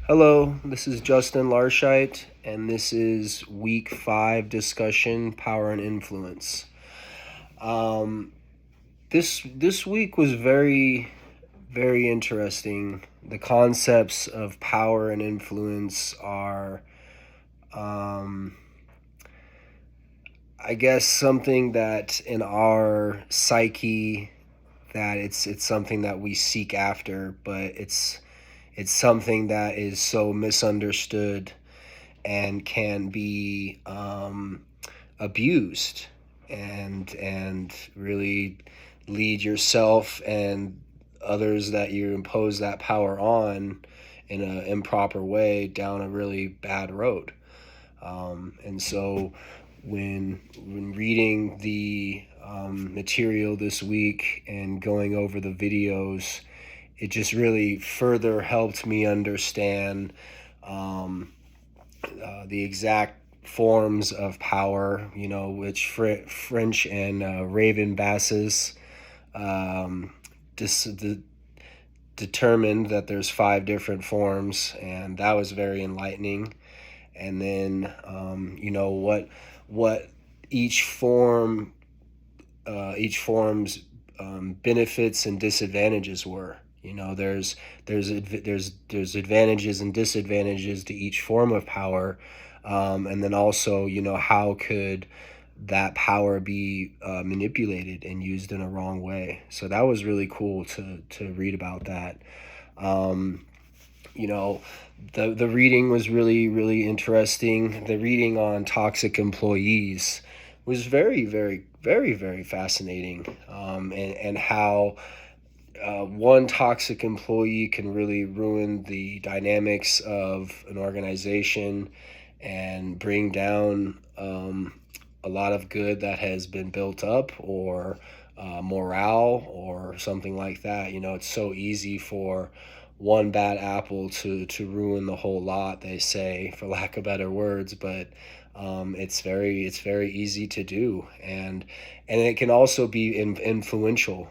Hello, this is Justin Larshite, and this is week 5 discussion power and influence. Um, this week was very interesting. The concepts of power and influence are, um, I guess, something that in our psyche that it's something that we seek after, but it's something that is so misunderstood and can be abused and really lead yourself and others that you impose that power on in an improper way down a really bad road. And so when reading the material this week and going over the videos, it just really further helped me understand um, the exact forms of power, which French and Raven Basses um, determined that there's 5 different forms, and that was very enlightening. And then, what each form, each form's benefits and disadvantages were. There's advantages and disadvantages to each form of power, and then also, how could that power be manipulated and used in a wrong way. So that was really cool to read about that. Um, you know, the reading was really interesting. The reading on toxic employees was very fascinating, and how one toxic employee can really ruin the dynamics of an organization and bring down a lot of good that has been built up, or morale or something like that. It's so easy for one bad apple to ruin the whole lot, they say, for lack of better words. But it's very easy to do, and it can also be influential.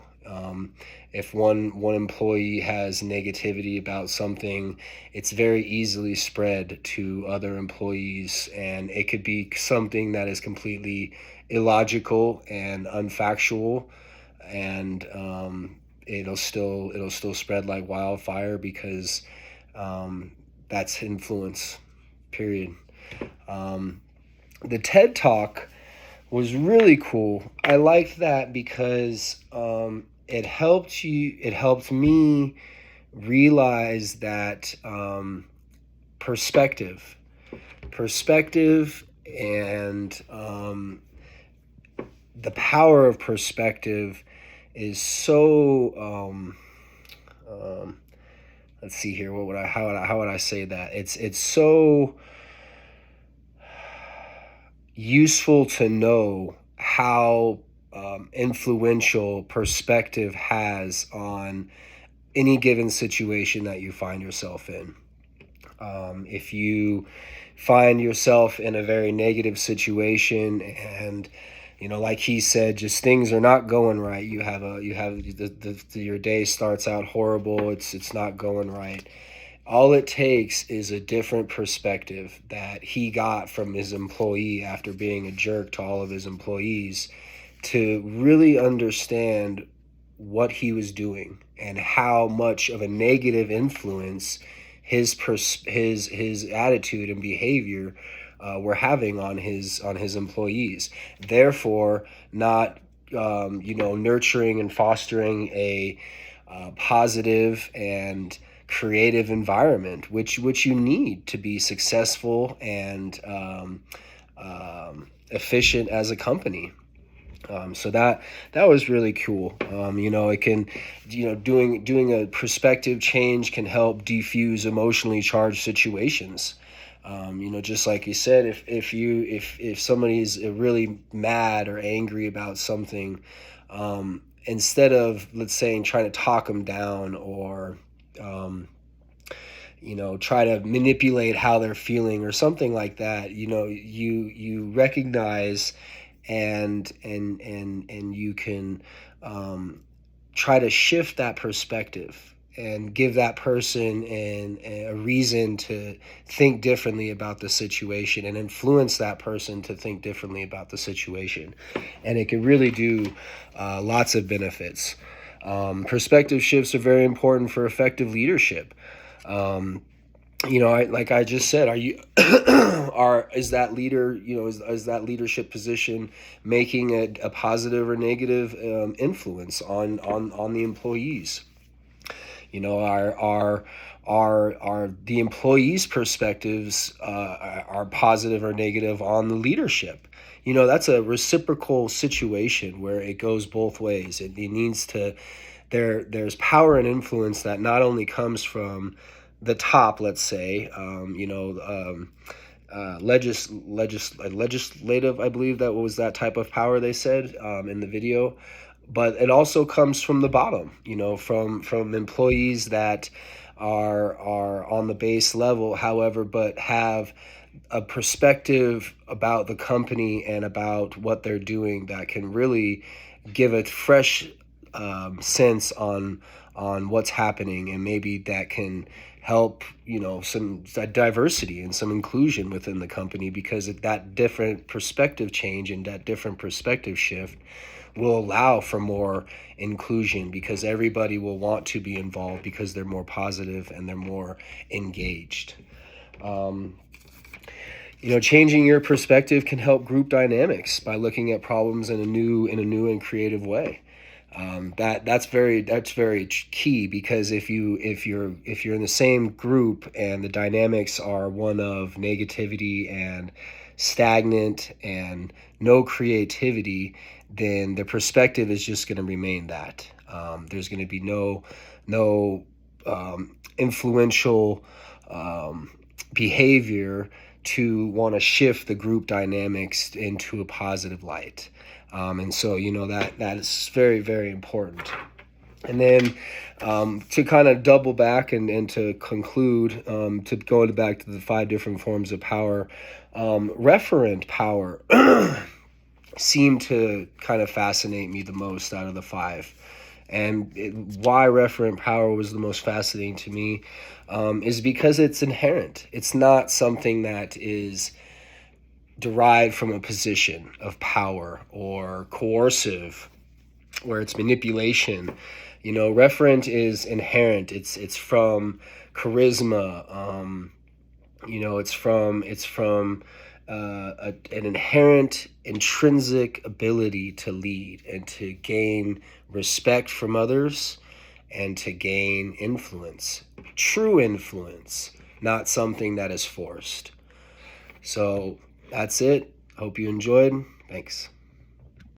If one employee has negativity about something, it's very easily spread to other employees, and it could be something that is completely illogical and unfactual, and it'll still spread like wildfire because that's influence. Period. Um, the TED Talk was really cool. I liked that because it helped me realize that perspective, perspective, and the power of perspective is so. Let's see here. What would I? How would I say that? It's so useful to know how influential perspective has on any given situation that you find yourself in. If you find yourself in a very negative situation, and like he said, just things are not going right, your day starts out horrible, it's not going right. All it takes is a different perspective that he got from his employee after being a jerk to all of his employees, to really understand what he was doing and how much of a negative influence his attitude and behavior were having on his employees. Therefore, not nurturing and fostering a positive and creative environment, which you need to be successful and efficient as a company. So that was really cool. It can, doing a perspective change can help defuse emotionally charged situations. Just like you said, if somebody's really mad or angry about something, instead of, let's say, trying to talk them down, or try to manipulate how they're feeling or something like that, you recognize and you can try to shift that perspective and give that person a reason to think differently about the situation and influence that person to think differently about the situation. And it can really do lots of benefits. Perspective shifts are very important for effective leadership. Um, like I just said, are you is that leader, is that leadership position making a positive or negative influence on the employees? Are the employees' perspectives are positive or negative on the leadership? That's a reciprocal situation where it goes both ways. It needs to there's power and influence that not only comes from the top, let's say, legislative, I believe that was that type of power they said in the video, but it also comes from the bottom, from employees that are on the base level, however, but have a perspective about the company and about what they're doing that can really give a fresh sense on what's happening, and maybe that can help some diversity and some inclusion within the company, because that different perspective change and that different perspective shift will allow for more inclusion, because everybody will want to be involved because they're more positive and they're more engaged. Changing your perspective can help group dynamics by looking at problems in a new and creative way. That's very key, because if you're in the same group and the dynamics are one of negativity and stagnant and no creativity, then the perspective is just going to remain that. There's going to be no influential behavior to want to shift the group dynamics into a positive light. And so, that is very, very important. And then to kind of double back and to conclude, to go back to the 5 different forms of power, referent power seemed to kind of fascinate me the most out of the 5. And why referent power was the most fascinating to me is because it's inherent. It's not something that is derived from a position of power or coercive, where it's manipulation. Referent is inherent. It's from charisma. It's from an inherent, intrinsic ability to lead and to gain respect from others and to gain influence, true influence, not something that is forced. So that's it. Hope you enjoyed. Thanks.